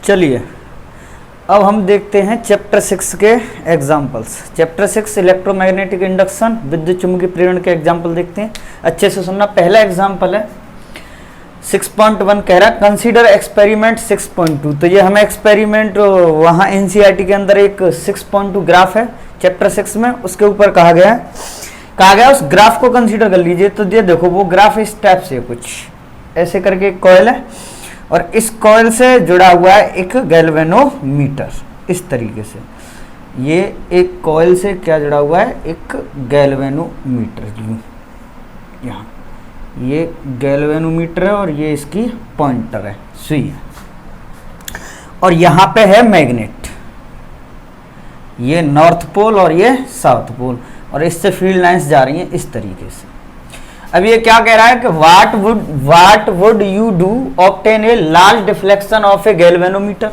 चलिए अब हम देखते हैं चैप्टर 6 के एग्जाम्पल्स। चैप्टर 6 इलेक्ट्रोमैग्नेटिक इंडक्शन, विद्युत चुम्बकीय प्रेरण के एग्जाम्पल देखते हैं। अच्छे से सुनना। पहला एग्जाम्पल है 6.1 कह रहा है कंसीडर एक्सपेरिमेंट 6.2। तो ये हमें एक्सपेरिमेंट वहाँ एनसीईआरटी के अंदर एक 6.2 ग्राफ है चैप्टर 6 में, उसके ऊपर कहा गया उस ग्राफ को कंसीडर कर लीजिए। तो ये देखो वो ग्राफ इस टाइप से कुछ ऐसे करके एक कॉइल है और इस कॉइल से जुड़ा हुआ है एक गैल्वेनोमीटर। इस तरीके से ये एक कॉइल से क्या जुड़ा हुआ है, एक गैल्वेनोमीटर। यहाँ ये गैल्वेनोमीटर है और ये इसकी पॉइंटर है, सुई है। और यहाँ पे है मैग्नेट, ये नॉर्थ पोल और ये साउथ पोल, और इससे फील्ड लाइंस जा रही हैं इस तरीके से। अब ये क्या कह रहा है कि what would you do obtain a large deflection of A galvanometer.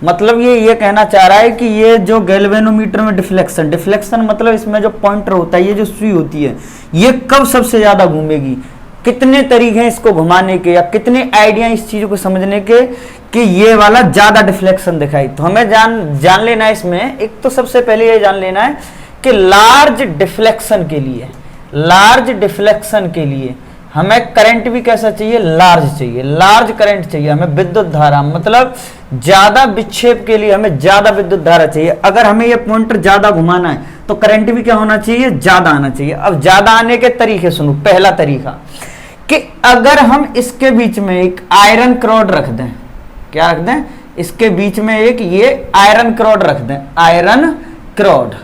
मतलब ये कहना चाह रहा है कि ये जो गैल्वेनोमीटर में डिफ्लेक्शन मतलब इसमें जो पॉइंटर होता है, ये जो सुई होती है, ये कब सबसे ज्यादा घूमेगी। कितने तरीके हैं इसको घुमाने के, या कितने आइडिया इस चीज को समझने के कि ये वाला ज्यादा डिफ्लेक्शन दिखाई। तो हमें जान लेना है इसमें। एक तो सबसे पहले ये जान लेना है कि लार्ज डिफ्लेक्शन के लिए हमें करंट भी कैसा चाहिए, लार्ज करंट चाहिए हमें, विद्युत धारा, मतलब ज्यादा विक्षेप के लिए हमें ज्यादा विद्युत धारा चाहिए। अगर हमें ये पॉइंटर ज्यादा घुमाना है तो करंट भी क्या होना चाहिए, ज्यादा आना चाहिए। अब ज्यादा आने के तरीके सुनो। पहला तरीका कि अगर हम इसके बीच में एक आयरन क्रॉड रख दें, क्या रख दें, इसके बीच में एक ये आयरन क्रॉड रख दें, आयरन क्रॉड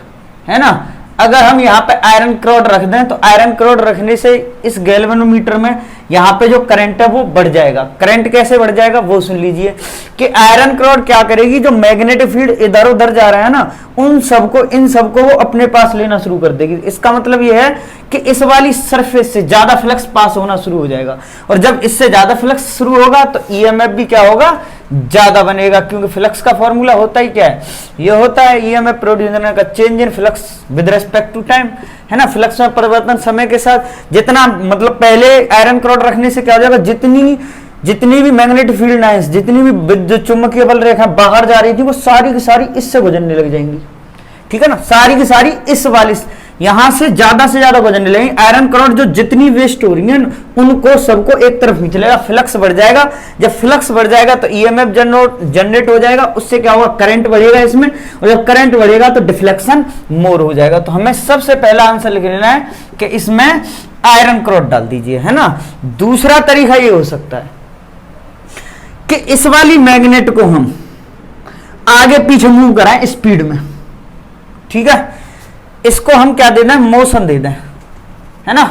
है ना। अगर हम यहाँ पे आयरन क्रॉड रख दें तो आयरन क्रॉड रखने से इस गैल्वेनोमीटर में यहाँ पे जो करंट है वो बढ़ जाएगा। करंट कैसे बढ़ जाएगा वो सुन लीजिए कि आयरन क्रॉड क्या करेगी, जो मैग्नेटिक फील्ड इधर उधर जा रहा है ना, इन सबको वो अपने पास लेना शुरू कर देगी। इसका मतलब ये है कि इस वाली सरफेस से ज्यादा फ्लक्स पास होना शुरू हो जाएगा, और जब इससे ज्यादा फ्लक्स शुरू होगा तो ईएमएफ भी क्या होगा, ज्यादा बनेगा। क्योंकि फ्लक्स का फॉर्मूला होता ही क्या है, ये होता है ईएमएफ प्रोड्यूस होने का change in flux with respect to time, है ना। फ्लक्स में परिवर्तन समय के साथ। जितना मतलब पहले आयरन क्रॉड रखने से क्या हो जाएगा, जितनी भी मैग्नेटिक फील्ड लाइंस, जितनी भी विद्युत चुम्बकीय बल रेखा बाहर जा रही थी, वो सारी की सारी इससे गुजरने लग जाएंगी, ठीक है ना। सारी की सारी इस वाली यहां से ज्यादा गुजरने लगेंगे। आयरन क्रॉड जो जितनी वेस्ट हो रही है उनको सबको एक तरफ खींच लेगा, फ्लक्स बढ़ जाएगा। जब फ्लक्स बढ़ जाएगा तो ईएमएफ जनरेट हो जाएगा, उससे क्या होगा, करंट बढ़ेगा इसमें, और जब करंट बढ़ेगा तो डिफ्लेक्शन मोर हो जाएगा। तो हमें सबसे पहला आंसर लिख लेना है कि इसमें आयरन क्रॉड डाल दीजिए, है ना। दूसरा तरीका ये हो सकता है कि इस वाली मैग्नेट को हम आगे पीछे मूव कराएं स्पीड में, ठीक है। इसको हम क्या दे दें, मोशन दे दें, है ना,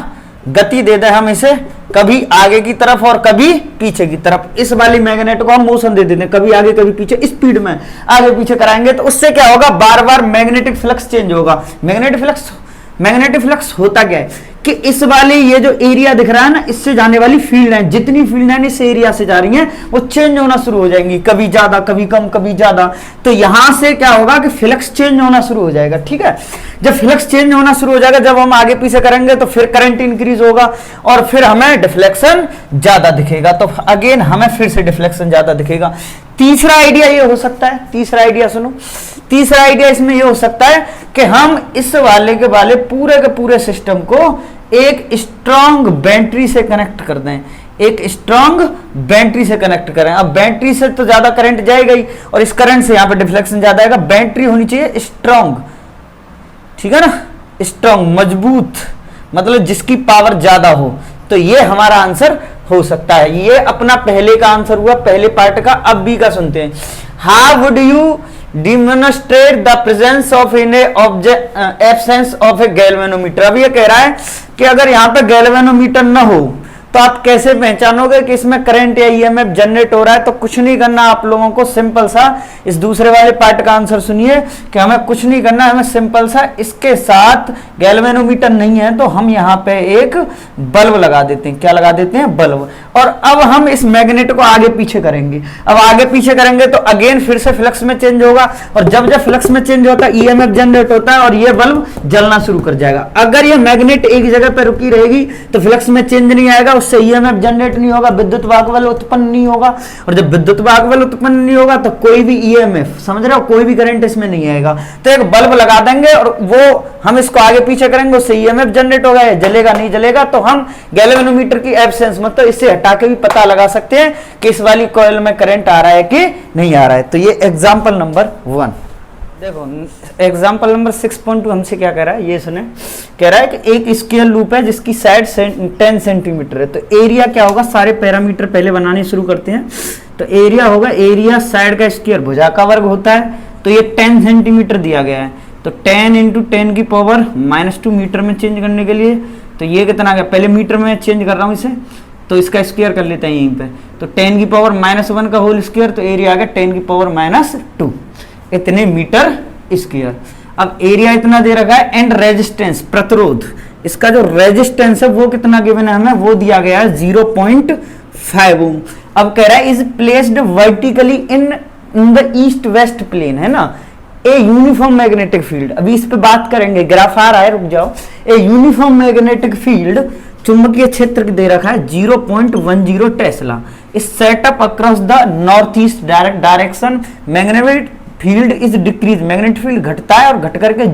गति दे दें हम इसे, कभी आगे की तरफ और कभी पीछे की तरफ। इस वाली मैग्नेट को हम मोशन दे देते हैं, कभी आगे कभी पीछे, स्पीड में आगे पीछे कराएंगे तो उससे क्या होगा, बार बार मैग्नेटिक फ्लक्स चेंज होगा। मैग्नेटिक फ्लक्स होता क्या है कि इस वाले ये जो एरिया दिख रहा है ना, इससे जाने वाली फील्ड लाइन, जितनी फील्ड लाइन इस एरिया से जा रही हैं वो चेंज होना शुरू हो जाएंगी, कभी ज्यादा कभी कम कभी ज्यादा। तो यहां से क्या होगा कि फ्लक्स चेंज होना शुरू हो जाएगा, ठीक है। जब फ्लक्स चेंज होना शुरू हो जाएगा, जब हम आगे पीछे करेंगे तो फिर करंट इंक्रीज होगा और फिर हमें डिफ्लेक्शन ज्यादा दिखेगा। तो अगेन हमें फिर से डिफ्लेक्शन ज्यादा दिखेगा। तीसरा आइडिया ये हो सकता है, तीसरा आइडिया सुनो, तीसरा आइडिया इसमें ये हो सकता है कि हम इस वाले के पूरे के पूरे सिस्टम को एक स्ट्रांग बैटरी से कनेक्ट कर दें, एक स्ट्रांग बैटरी से कनेक्ट करें। अब बैटरी से तो ज्यादा करंट जाएगा ही, और इस करंट से यहाँ पे डिफ्लेक्शन ज्यादा आएगा। बैटरी होनी चाहिए स्ट्रांग, ठीक है ना, स्ट्रांग, मजबूत, मतलब जिसकी पावर ज्यादा हो। तो ये हमारा आंसर हो सकता है। ये अपना पहले का आंसर हुआ, पहले पार्ट का। अब बी का सुनते हैं। How would you demonstrate the presence of in absence of A galvanometer. अब ये कह रहा है कि अगर यहाँ पे गैल्वेनोमीटर न हो तो आप कैसे पहचानोगे कि इसमें करंट या ईएमएफ जनरेट हो रहा है। तो कुछ नहीं करना आप लोगों को, सिंपल सा इस दूसरे वाले पार्ट का आंसर सुनिए कि हमें कुछ नहीं करना, हमें सिंपल सा इसके साथ गैल्वेनोमीटर नहीं है तो हम यहाँ पे एक बल्ब लगा देते हैं। क्या लगा देते हैं, बल्ब। और अब हम इस मैग्नेट को आगे पीछे करेंगे। अब आगे पीछे करेंगे तो अगेन फिर से फ्लक्स में चेंज होगा, और जब जब फ्लक्स में चेंज होता है ईएमएफ जनरेट होता है और ये बल्ब जलना शुरू कर जाएगा। अगर ये मैग्नेट एक जगह पर रुकी रहेगी तो फ्लक्स में चेंज नहीं आएगा, उससे ईएमएफ जनरेट नहीं होगा, विद्युत वाहक बल उत्पन्न नहीं होगा, और जब विद्युत वाहक बल उत्पन्न नहीं होगा तो कोई भी ईएमएफ, समझ रहे हो, कोई भी करंट इसमें नहीं आएगा। तो एक बल्ब लगा देंगे और वो हम इसको आगे पीछे करेंगे, उससे ईएमएफ जनरेट होगा, या जलेगा नहीं जलेगा, तो हम गैल्वेनोमीटर की एब्सेंस मतलब इससे हटा के भी पता लगा सकते हैं कि इस वाली कॉइल में करंट आ रहा है कि नहीं आ रहा है। तो ये एग्जाम्पल नंबर 1। देखो एग्जाम्पल नंबर 6.2 हमसे क्या कह रहा है, ये सुने, कह रहा है कि एक स्क्वायर लूप है जिसकी साइड 10 सेंटीमीटर है। तो एरिया क्या होगा, सारे पैरामीटर पहले बनाने शुरू करते हैं। तो एरिया होगा, एरिया साइड का स्क्वायर भुजा का वर्ग होता है। तो ये 10 सेंटीमीटर दिया गया है, तो 10 × 10 की पावर -2 मीटर में चेंज करने के लिए, तो ये कितना आ गया, पहले मीटर में चेंज कर रहा हूँ इसे, तो इसका स्क्वायर कर लेते हैं यहीं पे। तो 10 की पावर -1 का होल स्क्वायर, तो एरिया आ गया 10 की पावर -2, इतने मीटर स्क्वायर। अब एरिया इतना दे रखा है, एंड रेजिस्टेंस प्रतिरोध, इसका जो रेजिस्टेंस है वो कितना गिवन है हमें, वो दिया गया है 0.5 ओम। अब कह रहा है is placed vertically in the east west plane, है ना, ए यूनिफॉर्म मैग्नेटिक फील्ड। अभी इस पे बात करेंगे, ग्राफ आ रहा है, रुक जाओ। ए यूनिफॉर्म मैग्नेटिक फील्ड, चुंबकीय क्षेत्र दे रखा है 0.10 टेस्ला, इस setup across the north east direction, magnetic field is decrease, magnetic field घटता है और घट करके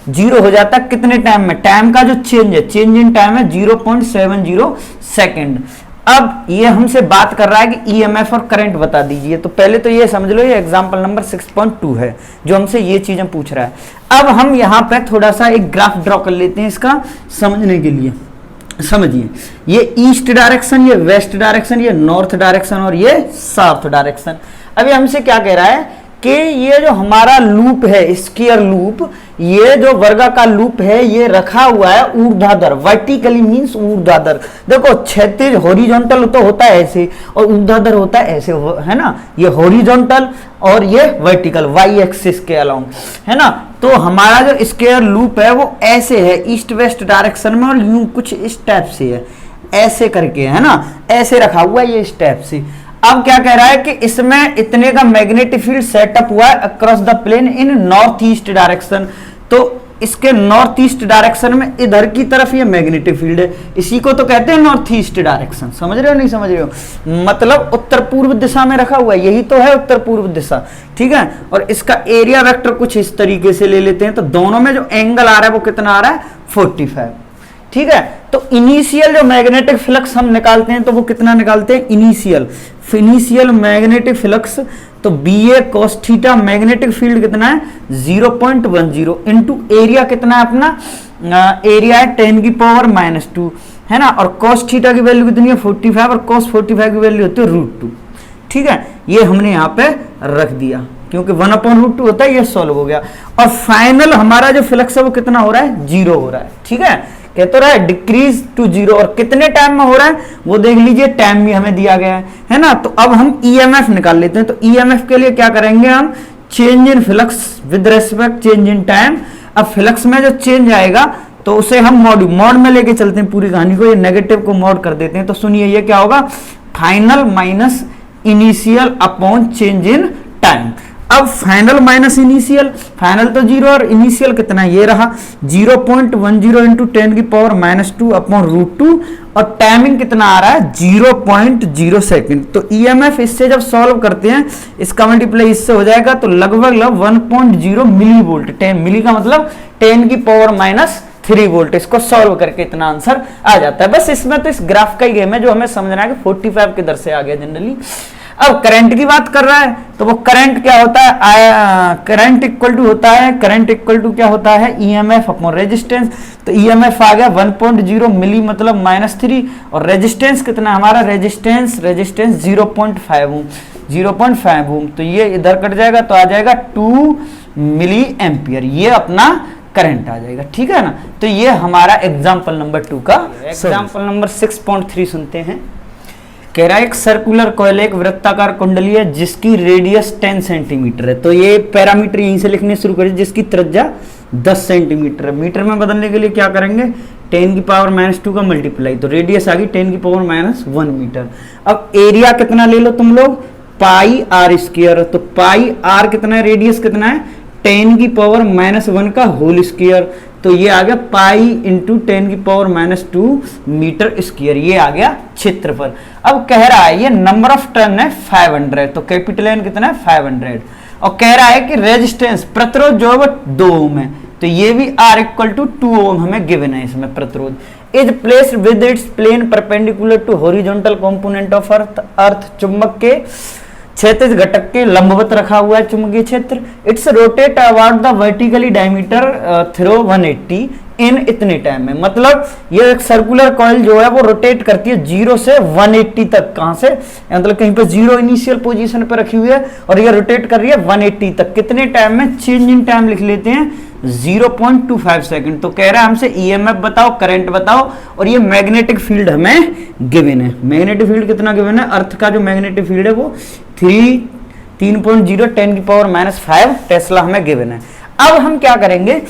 जीरो हो जाता है कितने टाइम में, टाइम का जो चेंज है, चेंज इन टाइम है 0.70 सेकेंड। अब ये हमसे बात कर रहा है कि ईएमएफ और करंट बता दीजिए। तो पहले तो ये समझ लो, ये एग्जांपल नंबर 6.2 है जो हमसे ये चीजें पूछ रहा है। अब हम यहाँ पे थोड़ा सा एक ग्राफ ड्रॉ कर लेते हैं इसका समझने के लिए। समझिए, ये ईस्ट डायरेक्शन, ये वेस्ट डायरेक्शन, ये नॉर्थ डायरेक्शन और ये साउथ डायरेक्शन। अभी हमसे क्या कह रहा है कि ये जो हमारा लूप है, स्क्वायर लूप, ये जो वर्गाकार लूप है, ये रखा हुआ है ऊर्ध्वाधर, वर्टिकली मींस ऊर्ध्वाधर। देखो क्षैतिज हॉरिजॉन्टल तो होता है ऐसे और ऊर्ध्वाधर होता है ऐसे, है ना, ये हॉरिजॉन्टल और ये वर्टिकल वाई एक्सिस के अलोंग, है ना। तो हमारा जो स्क्वायर लूप है वो ऐसे है ईस्ट वेस्ट डायरेक्शन में, और यूं कुछ इस टाइप से है, ऐसे करके, है ना, ऐसे रखा हुआ है ये इस टाइप से। अब क्या कह रहा है कि इसमें इतने का मैग्नेटिक फील्ड सेटअप हुआ है across the plane in north east direction. तो इसके नॉर्थ ईस्ट डायरेक्शन में इधर की तरफ ये मैग्नेटिक फील्ड है, इसी को तो कहते हैं नॉर्थ ईस्ट डायरेक्शन। समझ रहे हो नहीं समझ रहे हो, मतलब उत्तर पूर्व दिशा में रखा हुआ है, यही तो है उत्तर पूर्व दिशा, ठीक है। और इसका एरिया वेक्टर कुछ इस तरीके से ले लेते हैं, तो दोनों में जो एंगल आ रहा है वो कितना आ रहा है, 45, ठीक है। तो इनिशियल जो मैग्नेटिक फ्लक्स हम निकालते हैं तो वो कितना निकालते हैं, इनिशियल मैग्नेटिक फ्लक्स, तो BA cos theta magnetic field कितना है 0.10 इंटू एरिया कितना है अपना, एरिया है 10 की पावर -2, है ना, और cos थीटा की वैल्यू कितनी है 45, और cos 45 की वैल्यू होती है √2, ठीक है। ये हमने यहाँ पे रख दिया क्योंकि 1/√2 होता है, ये सॉल्व हो गया। और फाइनल हमारा जो फ्लक्स है वो कितना हो रहा है, 0 हो रहा है, ठीक है, कह तो रहा है डिक्रीज टू 0, और कितने टाइम में हो रहा है वो देख लीजिए, टाइम भी हमें दिया गया है ना। तो अब हम ईएमएफ निकाल लेते हैं। तो ईएमएफ के लिए क्या करेंगे हम, change in flux with respect change in time. अब फ्लक्स में जो चेंज आएगा तो उसे हम मॉड में लेके चलते हैं पूरी कहानी को, ये नेगेटिव को मॉड कर देते हैं। तो सुनिए ये क्या होगा, final minus initial upon change in time. अब फाइनल माइनस इनिशियल, फाइनल तो 0 और इनिशियल कितना, ये रहा 0.10 इंटू 10 की पावर -2 अपॉन √2, और टाइमिंग कितना आ रहा है 0.0 सेकेंड। तो ईएमएफ इससे जब सॉल्व करते हैं, इसका मल्टीप्लाई इससे हो जाएगा, तो लगभग 1.0 मिली वोल्ट, 10 मिली का मतलब 10 की पावर -3 वोल्ट। इसको सॉल्व करके इतना आंसर आ जाता है। बस इसमें तो इस ग्राफ का ही गेम है जो हमें समझना है कि 45 की दर से आ गया जनरली। अब करंट की बात कर रहा है, तो वो करंट क्या होता है, करंट इक्वल टू क्या होता है, ईएमएफ अपॉन रेजिस्टेंस। तो ईएमएफ आ गया 1.0 मिली मतलब -3, और रेजिस्टेंस कितना हमारा, रेजिस्टेंस 0.5 ओम। तो ये इधर कट जाएगा तो आ जाएगा 2 मिली एम्पियर, ये अपना करंट आ जाएगा, ठीक है ना। तो ये हमारा एग्जाम्पल नंबर 2 का। एग्जाम्पल नंबर 6.3 सुनते हैं। कह रहा है एक सर्कुलर कॉइल, एक वृत्ताकार कुंडली है जिसकी रेडियस 10 सेंटीमीटर है। तो ये पैरामीटर यहीं से लिखने शुरू करें, जिसकी त्रिज्या 10 सेंटीमीटर है। मीटर में बदलने के लिए क्या करेंगे, 10 की पावर -2 का मल्टीप्लाई, तो रेडियस आ गई 10 की पावर -1 मीटर। अब एरिया कितना ले लो तुम लोग, पाई r स्क्वायर, तो पाई r कितना है, रेडियस कितना है 10⁻⁻1 का होल स्क्वायर, तो ये आ गया पाई इंटू 10⁻⁻2 मीटर स्क्वायर, ये आ गया क्षेत्रफल। अब कह रहा है ये नंबर ऑफ टर्न है 500, तो कैपिटल एन कितना है 500, और कह रहा है कि रेजिस्टेंस प्रतिरोध जो है वो 2 ओम है, तो ये भी R इक्वल टू 2 ओम हमें गिवन है इसमें प्रतिरोध। Is placed with its plane perpendicular to horizontal component of earth, चुंबक के क्षैतिज घटक के लंबवत रखा हुआ है चुंबकीय क्षेत्र। Its rotate about the vertically diameter through 180 इन इतने टाइम में, मतलब ये एक सर्कुलर कॉइल जो है वो रोटेट करती है 0 से 180 तक, कहां से, मतलब कहीं पे 0 इनिशियल पोजीशन पे रखी हुई है और ये रोटेट कर रही है 180 तक, कितने टाइम में, चेंज इन टाइम लिख लेते हैं 0.25 सेकंड। तो कह रहा है हमसे ईएमएफ बताओ, करंट बताओ, और ये मैग्नेटिक फील्ड हमें गिवन है। मैग्नेटिक फील्ड कितना गिवन है, अर्थ का जो मैग्नेटिक फील्ड है वो 3.0 10⁻⁵ टेस्ला हमें गिवन है। अब हम क्या करेंगे,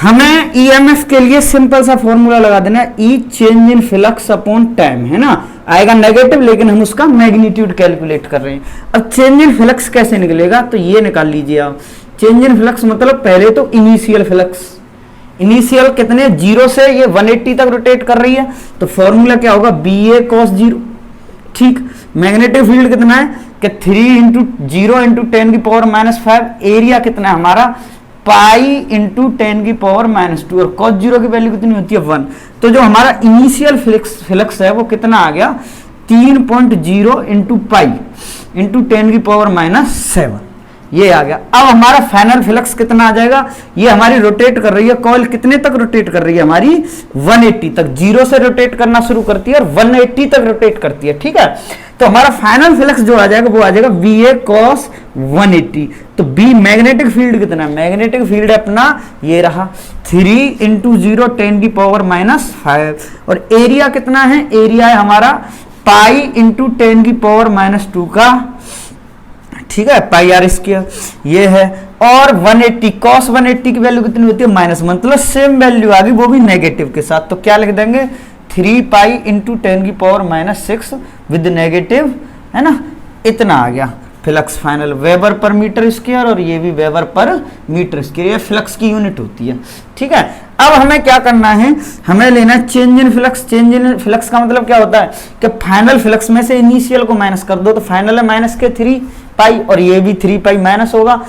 हमें ईएमएफ के लिए सिंपल सा फॉर्मूला लगा देना, E change in flux upon time, है ना, आएगा नेगेटिव लेकिन हम उसका मैग्नीट्यूड कैलकुलेट कर रहे हैं। अब चेंज इन फ्लक्स कैसे निकलेगा, तो ये निकाल लीजिए आप, चेंज इन फ्लक्स मतलब पहले तो इनिशियल फ्लक्स, इनिशियल कितने 0 से ये 180 तक रोटेट कर रही है, तो फॉर्मूला क्या होगा BA cos 0, ठीक। मैग्नेटिक फील्ड कितना है कि 3 इंटू 0 इंटू 10⁻⁵, एरिया कितना है हमारा पाई इंटू 10⁻⁻2, और cos 0 की वैल्यू कितनी होती है 1, तो जो हमारा इनिशियल फ्लक्स है वो कितना आ गया 3.0 इंटू पाई इंटू 10⁻⁷, ये आ गया। अब हमारा फाइनल फ्लक्स कितना आ जाएगा, ये हमारी रोटेट कर रही है कॉइल, कितने तक रोटेट कर रही है हमारी 180 तक, 0 से रोटेट करना शुरू करती है और 180 तक रोटेट करती है, ठीक है। तो हमारा फाइनल फ्लक्स जो आ जाएगा वो आ जाएगा VA cos 180। तो B मैग्नेटिक फील्ड कितना है, मैग्नेटिक फील्ड अपना ये रहा 3 इंटू 0 10⁻⁵, और एरिया कितना है, एरिया है हमारा पाई इंटू 10⁻⁻2 का, ठीक है, पाई आर स्क्वायर, ये है। और 180 cos 180 की वैल्यू कितनी होती है -1, मतलब सेम वैल्यू आ गई वो भी नेगेटिव के साथ, तो क्या लिख देंगे 3 पाई इंटू 10⁻⁻6 विद नेगेटिव, है ना, इतना आ गया flux final weber per metre square, और ये भी वेबर पर मीटर स्क्वायर, ये फ्लक्स की यूनिट होती है, ठीक है। अब हमें क्या करना है, हमें लेना है change in flux. Change in flux का मतलब क्या होता है कि फाइनल फ्लक्स में से इनिशियल को माइनस कर दो, तो फाइनल है माइनस के 3 पाई, और ये भी 3 पाई माइनस होगा,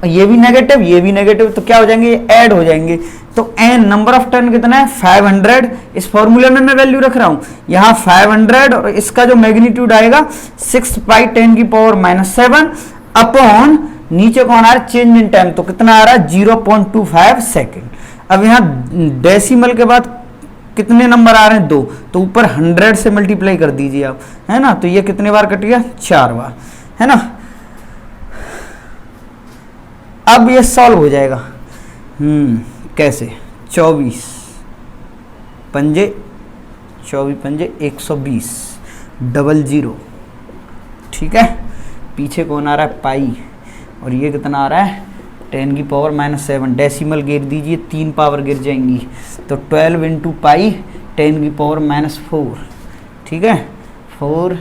ये भी नेगेटिव ये भी नेगेटिव, तो क्या हो जाएंगे, ये ऐड हो जाएंगे। तो एन नंबर ऑफ टर्न कितना है 500, इस फॉर्मूले में मैं वैल्यू रख रहा हूं यहां 500, और इसका जो मैग्नीट्यूड आएगा 6 पाई 10⁻⁷ अपॉन नीचे कौन आ रहा है चेंज इन टाइम, तो कितना आ रहा है 0.25 सेकेंड। अब यहाँ डेसिमल के बाद कितने नंबर आ रहे हैं 2, तो ऊपर 100 से मल्टीप्लाई कर दीजिए आप, है ना, तो ये कितने बार कट गया 4 बार, है ना। अब ये सॉल्व हो जाएगा, कैसे, 24 पंजे 120 00, ठीक है। पीछे कौन आ रहा है पाई, और ये कितना आ रहा है 10⁻⁷, डेसिमल गिर दीजिए 3 पावर गिर जाएंगी, तो 12 इंटू पाई 10⁻⁴, ठीक है 4,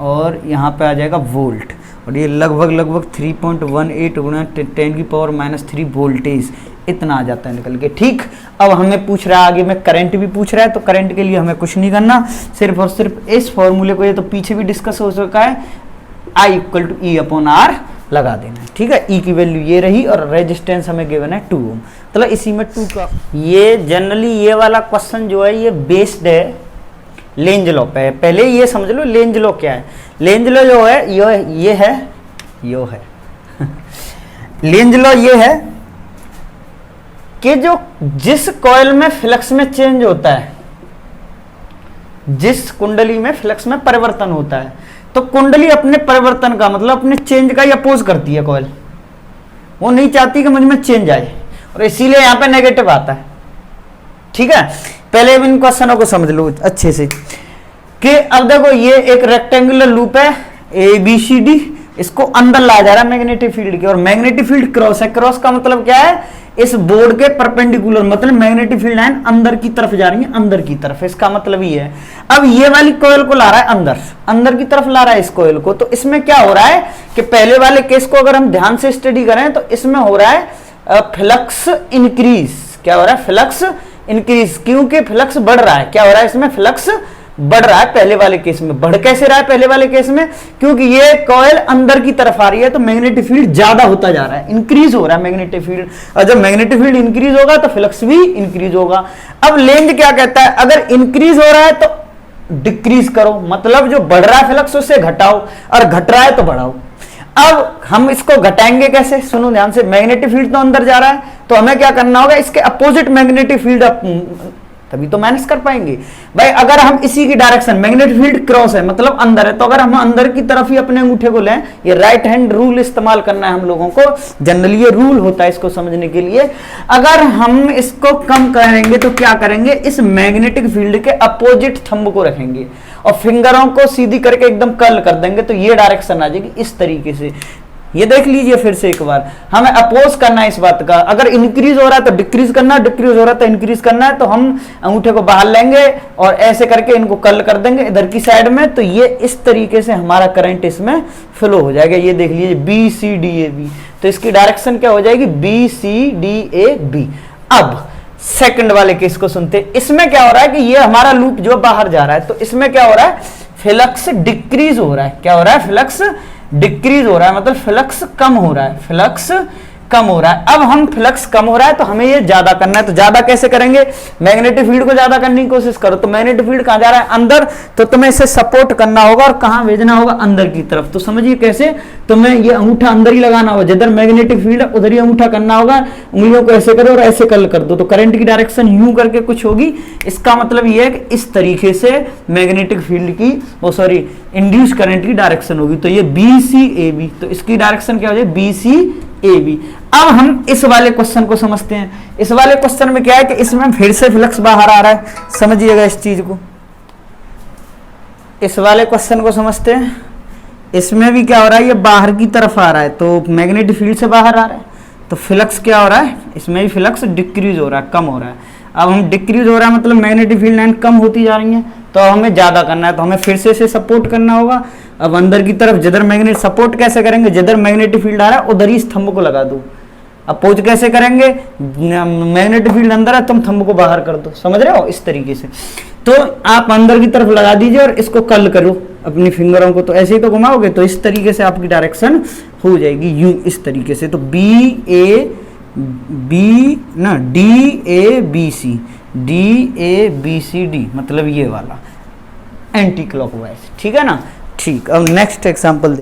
और यहाँ पे आ जाएगा वोल्ट, और ये लगभग 3.18 गुणा 10⁻³ वोल्टेज, इतना आ जाता है निकल के, ठीक। अब हमें पूछ रहा है आगे में करंट भी पूछ रहा है, तो करंट के लिए हमें कुछ नहीं करना, सिर्फ और सिर्फ इस फॉर्मूले को, ये तो पीछे भी डिस्कस हो चुका है, I = E/R लगा देना है, ठीक है। E की वैल्यू ये रही, और रेजिस्टेंस हमें गिवन है 2 ओम, मतलब इसी में 2 का, ये जनरली ये वाला क्वेश्चन जो है ये बेस्ड है लेंज लॉ पे। पहले ये समझ लो लेंज लॉ क्या है। लेंज लॉ जो है ये है लेंज लॉ ये है कि जो जिस कॉइल में फ्लक्स में चेंज होता है, जिस कुंडली में फ्लक्स में परिवर्तन होता है, तो कुंडली अपने परिवर्तन का मतलब अपने चेंज का ही अपोज करती है कॉइल, वो नहीं चाहती कि मुझ में चेंज आए, और इसीलिए यहां पे नेगेटिव आता है, ठीक है। पहले इन क्वेश्चनों को समझ लो अच्छे से कि अब देखो ये एक रेक्टेंगुलर लूप है ABCD, इसको अंदर लाया जा रहा है मैग्नेटिक फील्ड के, और मैग्नेटिक फील्ड क्रॉस है। क्रॉस का मतलब क्या है, इस बोर्ड के परपेंडिकुलर, मतलब मैग्नेटिक फील्ड लाइन अंदर की तरफ जा रही है, अंदर की तरफ, इसका मतलब ये है। अब ये वाली कॉइल को ला रहा है अंदर, अंदर की तरफ ला रहा है इस कॉइल को। तो इसमें क्या हो रहा है कि पहले वाले केस को अगर हम ध्यान से स्टडी करें तो इसमें हो रहा है फ्लक्स इंक्रीज। क्या हो रहा है, फ्लक्स इंक्रीज, क्योंकि फ्लक्स बढ़ रहा है। क्या हो रहा है, इसमें फ्लक्स बढ़ रहा है पहले वाले केस में। बढ़ कैसे रहा है पहले वाले केस में, क्योंकि ये कॉइल अंदर की तरफ आ रही है तो मैग्नेटिक फील्ड ज्यादा होता जा रहा है, इंक्रीज हो रहा है मैग्नेटिक फील्ड। और जब मैग्नेटिक फील्ड इंक्रीज होगा तो फ्लक्स भी इंक्रीज होगा। अब लेंज क्या कहता है, अगर इंक्रीज हो रहा है तो डिक्रीज करो, मतलब जो बढ़ रहा है फ्लक्स उसे घटाओ, और घट रहा है तो बढ़ाओ। अब हम इसको घटाएंगे कैसे, सुनो ध्यान से। मैग्नेटिक फील्ड तो अंदर जा रहा है तो हमें क्या करना होगा, इसके अपोजिट मैग्नेटिक फील्ड, तभी तो माइनस कर पाएंगे भाई। अगर हम इसी की डायरेक्शन, मैग्नेटिक फील्ड क्रॉस है मतलब अंदर है, तो अगर हम अंदर की तरफ ही अपने अंगूठे को लें, ये राइट हैंड रूल इस्तेमाल करना है हम लोगों को, जनरली ये रूल होता है इसको समझने के लिए। अगर हम इसको कम करेंगे तो क्या करेंगे, इस मैग्नेटिक फील्ड के अपोजिट थंब को रखेंगे और फिंगरों को सीधी करके एकदम कर्ल कर देंगे, तो ये डायरेक्शन आ जाएगी इस तरीके से। ये देख लीजिए फिर से एक बार, हमें अपोज करना है इस बात का। अगर इंक्रीज हो रहा है तो डिक्रीज करना है, डिक्रीज हो रहा है तो इंक्रीज करना है। तो हम अंगूठे को बाहर लेंगे और ऐसे करके इनको कर्ल कर देंगे इधर की साइड में, तो ये इस तरीके से हमारा करंट इसमें फ्लो हो जाएगा। ये देख लीजिए B C D A B, तो इसकी डायरेक्शन क्या हो जाएगी, B C D A B. अब सेकंड वाले केस को सुनते हैं। इसमें क्या हो रहा है कि ये हमारा लूप जो बाहर जा रहा है, तो इसमें क्या हो रहा है, फ्लक्स डिक्रीज हो रहा है। क्या हो रहा है, फ्लक्स डिक्रीज हो रहा है, मतलब फ्लक्स कम हो रहा है, फ्लक्स कम हो रहा है। अब हम फ्लक्स कम हो रहा है तो हमें ये ज्यादा करना है, तो ज्यादा कैसे करेंगे, मैग्नेटिक फील्ड को ज्यादा करने की कोशिश करो। तो मैग्नेटिक फील्ड कहां जा रहा है, अंदर, तो तुम्हें इसे सपोर्ट करना होगा और कहां भेजना होगा, अंदर की तरफ। तो समझिए कैसे, तुम्हें ये अंगूठा अंदर ही लगाना होगा, जिधर मैग्नेटिक फील्ड है उधर ही अंगूठा करना होगा। उंगलियों को ऐसे करो और ऐसे कर्ल कर दो, तो करंट की डायरेक्शन यूं करके कुछ होगी। इसका मतलब ये है कि इस तरीके से मैग्नेटिक फील्ड की, वो सॉरी इंड्यूस करंट की डायरेक्शन होगी। तो ये बी सी ए बी, तो इसकी डायरेक्शन क्या हो जाए, बी सी ए बी। अब हम इस वाले क्वेश्चन को समझते हैं। इस वाले क्वेश्चन में क्या है कि इसमें फिर से फ्लक्स बाहर आ रहा है, समझिएगा इस चीज को। इस वाले क्वेश्चन को समझते हैं। इसमें भी क्या हो रहा है, ये बाहर की तरफ आ रहा है, तो मैग्नेटिक फील्ड से बाहर आ रहा है, तो फ्लक्स क्या हो रहा है, इसमें भी फ्लक्स डिक्रीज हो रहा है, कम हो रहा है। अब हम डिक्रीज हो रहा है मतलब मैग्नेटिक फील्ड लाइन कम होती जा रही है, तो हमें ज्यादा करना है, तो हमें फिर से इसे सपोर्ट करना होगा। अब अंदर की तरफ जिधर मैग्नेट, सपोर्ट कैसे करेंगे, जिधर मैग्नेटिक फील्ड आ रहा है उधर ही स्तंभ को लगा दो। अपोज कैसे करेंगे, मैग्नेटिक फील्ड अंदर है, तुम थंब को बाहर कर दो, समझ रहे हो, इस तरीके से। तो आप अंदर की तरफ लगा दीजिए और इसको कर्ल करो अपनी फिंगरों को, तो ऐसे ही तो घुमाओगे, तो इस तरीके से आपकी डायरेक्शन हो जाएगी यूं, इस तरीके से। तो बी ए बी ना, D A B C, D A B C D, मतलब ये वाला एंटी क्लॉकवाइज, ठीक है ना। ठीक, अब नेक्स्ट एग्जांपल